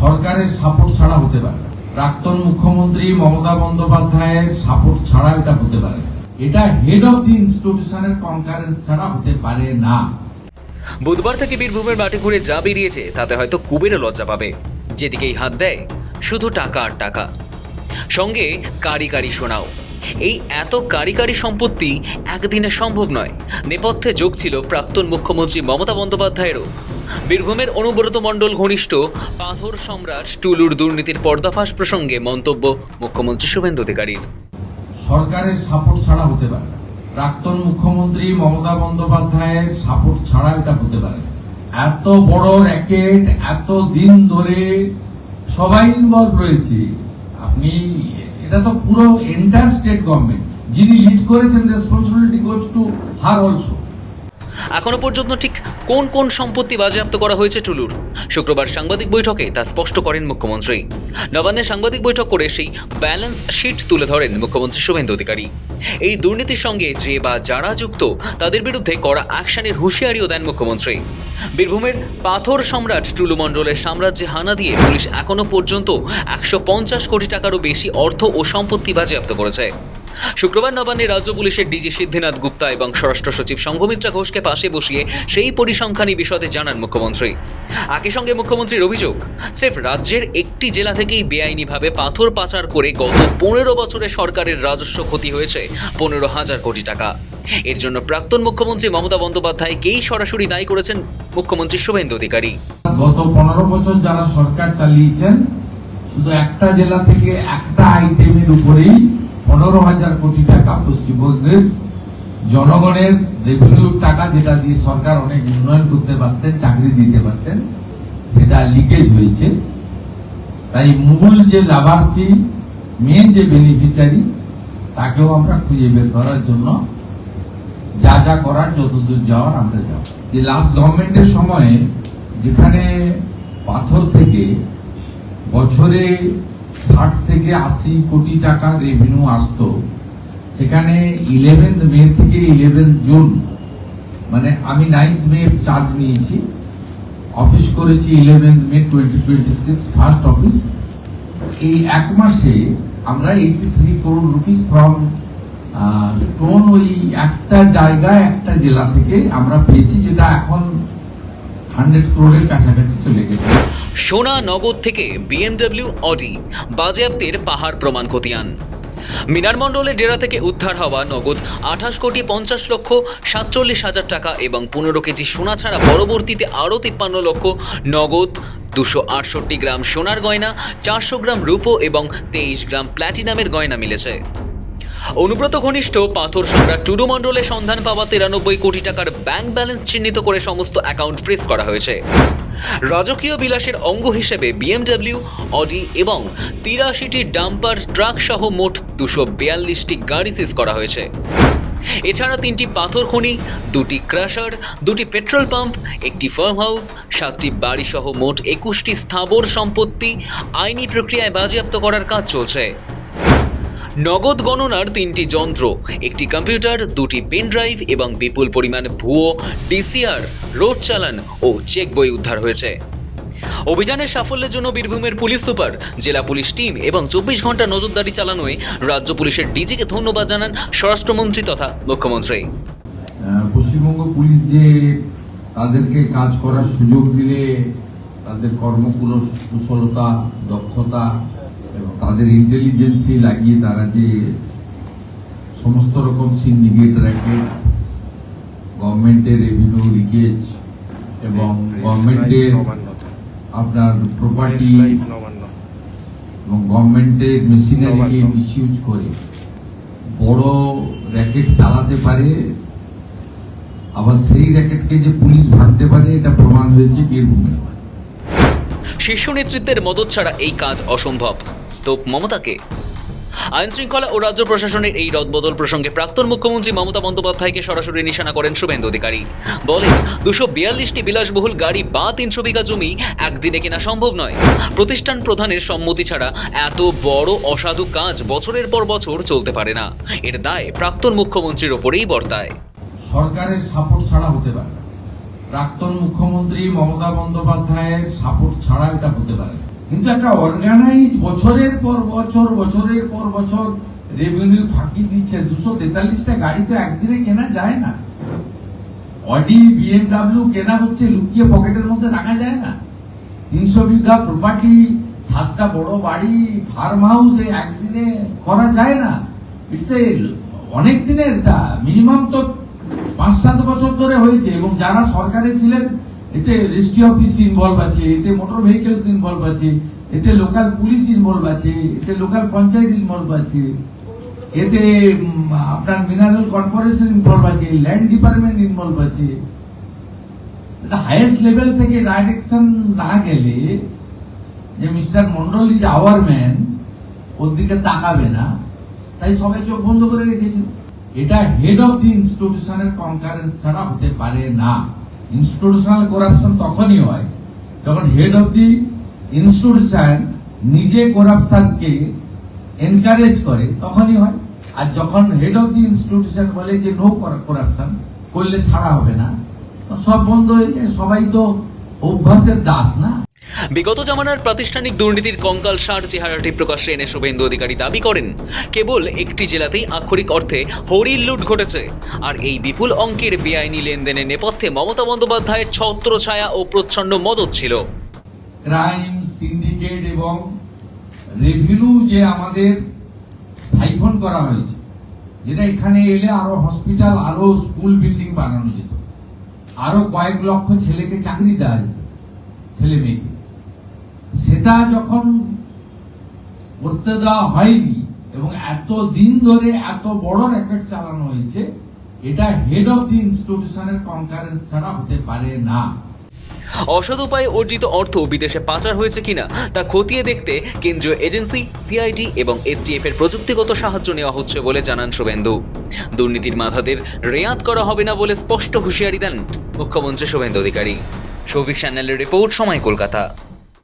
সরকারের সাপোর্ট ছাড়া হতে পারে না। প্রাক্তন মুখ্যমন্ত্রী মমতা বন্দ্যোপাধ্যায়ের সাপোর্ট ছাড়া এটা হতে পারে না। এটা হেড অফ দি ইনস্টিটিউশনের কনকারেন্স ছাড়া হতে পারে না। বুধবার থেকে বীরভূমের মাটি ঘুরে যা বেরিয়েছে তাতে হয়তো কুবেরও লজ্জা পাবে। যেদিকেই হাত দেয় শুধু টাকা আর টাকা, সঙ্গে কারি কারি শোনাও। এই এত কারি কারি সম্পত্তি একদিনে সম্ভব নয়। নেপথ্যে যোগ ছিল প্রাক্তন মুখ্যমন্ত্রী মমতা বন্দ্যোপাধ্যায়েরও। বীরভূমের অনুব্রত মণ্ডল ঘনিষ্ঠ পাথর সম্রাট টুলুর দুর্নীতির পর্দাফাশ প্রসঙ্গে মন্তব্য মুখ্যমন্ত্রী শুভেন্দু অধিকারীর। সরকারের সাপোর্ট ছাড়া হতে পারে না। প্রাক্তন মুখ্যমন্ত্রী মমতা বন্দ্যোপাধ্যায়ের সাপোর্ট ছাড়া এটা হতে পারে না। এত বড় র্যাকেট, এত দিন ধরে সবাই ইনভলভ রয়েছে। আপনি এটা তো পুরো এন্টায়ার স্টেট গভর্নমেন্ট, যিনি লিড করেছেন, responsibility goes to her also. এখনো পর্যন্ত ঠিক কোন কোন সম্পত্তি বাজেয়াপ্ত করা হয়েছে টুলুর, শুক্রবার সাংবাদিক বৈঠকে তা স্পষ্ট করেন মুখ্যমন্ত্রী। নবান্নে সাংবাদিক বৈঠক করে সেই ব্যালেন্স শিট তুলে ধরেন মুখ্যমন্ত্রী শুভেন্দু অধিকারী। এই দুর্নীতির সঙ্গে যে বা যারা যুক্ত তাদের বিরুদ্ধে কড়া অ্যাকশনের হুঁশিয়ারিও দেন মুখ্যমন্ত্রী। বীরভূমের পাথর সম্রাট টুলু মণ্ডলের সাম্রাজ্যে হানা দিয়ে পুলিশ এখনো পর্যন্ত 150 কোটি টাকারও বেশি অর্থ ও সম্পত্তি বাজেয়াপ্ত করেছে। শুক্রবার নবান্নে রাজ্য পুলিশের ডিজি সিদ্ধিনাথ গুপ্তা এবং স্বরাষ্ট্র সচিব সংঘমিত্রা ঘোষকে পাশে বসিয়ে সেই পরিসংখ্যানী বিশদে জানান মুখ্যমন্ত্রী। একই সঙ্গে মুখ্যমন্ত্রীর অভিযোগ, স্রেফ রাজ্যের একটি জেলা থেকেই বেআইনিভাবে পাথর পাচার করে গত 15 বছরে সরকারের রাজস্ব ক্ষতি হয়েছে 15,000 কোটি টাকা। এর জন্য প্রাক্তন মুখ্যমন্ত্রী মমতা বন্দ্যোপাধ্যায়কেই সরাসরি দায়ী করেছেন মুখ্যমন্ত্রী শুভেন্দু অধিকারী। গত 15 বছর যারা সরকার চালিয়েছেন, শুধু একটা জেলা থেকে একটা আইটেমের উপরেই 15,000 কোটি টাকা পশ্চিমবঙ্গের জনগণের রেভিনিউ টাকা, যেটা দিয়ে সরকার অনেক উন্নয়ন করতে পারতেন, চাকরি দিতে পারতেন, সেটা লিকেজ হয়েছে। তাই মূল যে লাভার্থী, মেন যে বেনিফিশিয়ারি, তাকেও আমরা খুঁজে বের করার জন্য যা যা করার, যতদূর যাওয়ার আমরা যাব। যে লাস্ট গভর্নমেন্টের সময়ে যেখানে পাথর থেকে বছরে 60 থেকে 80 কোটি টাকা রেভিনিউ আসতো, সেখানে 11 মে থেকে 11 জুন, মানে আমি 9 মে চার্জ নিয়েছি, অফিস করেছি 11 মে 2026 ফার্স্ট অফিস। এই এক মাসে আমরা 83 করোড় রুপিস ফ্রম স্টোন, ওই একটা জায়গায় একটা জেলা থেকে আমরা পেয়েছি, যেটা এখন 100 করোড়ের কাছাকাছি চলে গেছে। সোনা নগদ থেকে BMW অডি বাজেয়াপ্তের পাহাড় প্রমাণ খতিয়ান। মিনার মণ্ডলের ডেরা থেকে উদ্ধার হওয়া নগদ 28,47,47,000 টাকা এবং 15 কেজি সোনা ছাড়া পরবর্তীতে আরও 53 লক্ষ নগদ, 268 গ্রাম সোনার গয়না, 400 গ্রাম রূপো এবং 23 গ্রাম প্ল্যাটিনামের গয়না মিলেছে। অনুব্রত ঘনিষ্ঠ পাথর সম্রাট টুলু মণ্ডলের সন্ধান পাওয়া 93 কোটি টাকার ব্যাংক ব্যালেন্স চিহ্নিত করে সমস্ত অ্যাকাউন্ট ফ্রিজ করা হয়েছে। রাজকীয় বিলাসের অঙ্গ হিসেবে BMW অডি এবং 83টি ডাম্পার ট্রাক সহ মোট 242টি গাড়ি সিজ করা হয়েছে। এছাড়া 3টি পাথর খনি, 2টি ক্রাশার, 2টি পেট্রোল পাম্প, একটি ফার্ম হাউস, 7টি বাড়ি সহ মোট 21টি স্থাবর সম্পত্তি আইনি প্রক্রিয়ায় বাজেয়াপ্ত করার কাজ চলছে। নগদ গণনার 3টি যন্ত্র, একটি কম্পিউটার, 2টি পেন ড্রাইভ এবং বিপুল পরিমাণ ভুয়ো DCR, রোড চালান ও চেক বই উদ্ধার হয়েছে। অভিযানের সাফল্যের জন্য বীরভূমের পুলিশ সুপার, জেলা পুলিশ টিম এবং 24 ঘন্টা নজরদারি চালানোয় রাজ্য পুলিশের ডিজিকে ধন্যবাদ জানান স্বরাষ্ট্রমন্ত্রী তথা মুখ্যমন্ত্রী। পশ্চিমবঙ্গ পুলিশ যে তাদেরকে কাজ করার সুযোগ দিলে তাদের কর্মকুশলতা, দক্ষতা এবং তাদের ইন্টেলিজেন্সি লাগিয়ে তারা যে সমস্ত রকম সিন্ডিকেট, র্যাকেট, গভর্নমেন্টের রেভিনিউ লিকেজ এবং গভর্নমেন্টের আপনার প্রপার্টি এবং গভর্নমেন্টের মেশিনারিকে মিসইউজ করে বড় র্যাকেট চালাতে পারে, আবার সেই র্যাকেটকে যে পুলিশ ভাঙতে পারে, এটা প্রমাণ হয়েছে বীরভূমে। শীর্ষ নেতৃত্বের মদত ছাড়া এই কাজ অসম্ভব। তো মমতাকে আইন শৃঙ্খলা ও রাজ্য প্রশাসনের এই রদবদল প্রসঙ্গে প্রাক্তন মুখ্যমন্ত্রী মমতা বন্দ্যোপাধ্যায়কে সরাসরি নিশানা করেন শুভেন্দু অধিকারী। বলেন, 242টি বিলাসবহুল গাড়ি বা 300 বিঘা জমি একদিনে কেনা সম্ভব নয়। প্রতিষ্ঠান প্রধানের সম্মতি ছাড়া এত বড় অসাধু কাজ বছরের পর বছর চলতে পারে না। এর দায় প্রাক্তন মুখ্যমন্ত্রীর ওপরেই বর্তায়। সরকারের সাপোর্ট ছাড়া হতে পারে না। প্রাক্তন মুখ্যমন্ত্রী মমতা বন্দ্যোপাধ্যায়ের সাপোর্ট ছাড়া এটা হতে পারে না। কিন্তু একটা অর্গানাইজ বছরের পর বছর রেভিনিউ ফাঁকি দিচ্ছে। 243টা গাড়ি তো একদিনে কেনা যায় না। অডি BMW কেনা হচ্ছে, লুকিয়ে পকেটের মধ্যে রাখা যায় না। 300 বিঘা প্রপার্টি, 7টা বড় বাড়ি, ফার্ম হাউস একদিনে করা যায় না। ইটস অনেক দিনের, এটা মিনিমাম তো 5-7 বছর ধরে হয়েছে। এবং যারা সরকারে ছিলেন, এতে রেজিস্ট্রি অফিস ইনভলভ আছে, এতে মোটর ভেহিকলস ইনভলভ আছে, এতে লোকাল পুলিশ ইনভলভ আছে, এতে লোকাল পঞ্চায়েত ইনভলভ আছে, এতে আপনার মিনারেল কর্পোরেশন ইনভলভ আছে, ল্যান্ড ডিপার্টমেন্ট ইনভলভ আছে। হাইয়েস্ট লেভেল থেকে ডাইরেকশন না গেলে যে mister Mondal is our man, ওর দিকে তাকাবে না, তাই সবাই চোখ বন্ধ করে রেখেছিল। এটা হেড অফ দি ইনস্টিটিউশনের কনকারেন্স ছাড়া হতে পারে না। ইনস্টিটিউশনাল করাপশন তখনই হয় যখন হেড অফ দি ইনস্টিটিউশন নিজে করাপশনকে এনকারেজ করে, তখনই হয়। আর যখন হেড অফ দি ইনস্টিটিউশন বলে যে নো করাপশন, করলে ছাড়া হবে না, সব বন্ধ হয়ে যায়। সবাই তো অভ্যাসের দাস না। বিগত জামানার প্রাতিষ্ঠানিক দুর্নীতির কঙ্কালসার চেহারাটি প্রকাশ্যে এনে শুভেন্দু অধিকারী দাবি করেন কেবল একটি জেলাতেই আক্ষরিক অর্থে হরির লুট ঘটেছে। আর এই বিপুল অঙ্কের বেআইনি লেনদেনের নেপথ্যে মমতা বন্দ্যোপাধ্যায়ের ছত্রছায়া ও প্রচ্ছন্ন মদত ছিল। ক্রাইম সিন্ডিকেট এবং রেভিনিউ যে আমাদের সাইফন করা হয়েছে, যেটা এখানে এলে আরো হসপিটাল, আরো স্কুল বিল্ডিং বানানো যেত, আরো কয়েক লক্ষ ছেলেকে চাকরি দেওয়া যেত, ছেলে মেয়েকে। সেটা যখন করতে দেওয়া হয়নি এবং এত দিন ধরে এত বড় র্যাকেট চালানো হয়েছে, এটা হেড অফ দি ইনস্টিটিউশনের কনকারেন্স ছাড়া হতে পারে না। অসৎ উপায়ে অর্জিত অর্থ বিদেশে পাচার হয়েছে কিনা তা খতিয়ে দেখতে কেন্দ্রীয় এজেন্সি, সিআইডি এবং এসটিএফ এর প্রযুক্তিগত সাহায্য নেওয়া হচ্ছে বলে জানান শুভেন্দু। দুর্নীতির মাথাদের রেয়াত করা হবে না বলে স্পষ্ট হুঁশিয়ারি দেন মুখ্যমন্ত্রী শুভেন্দু অধিকারী। শৌভিক চ্যানেলের রিপোর্ট, সময়, কলকাতা।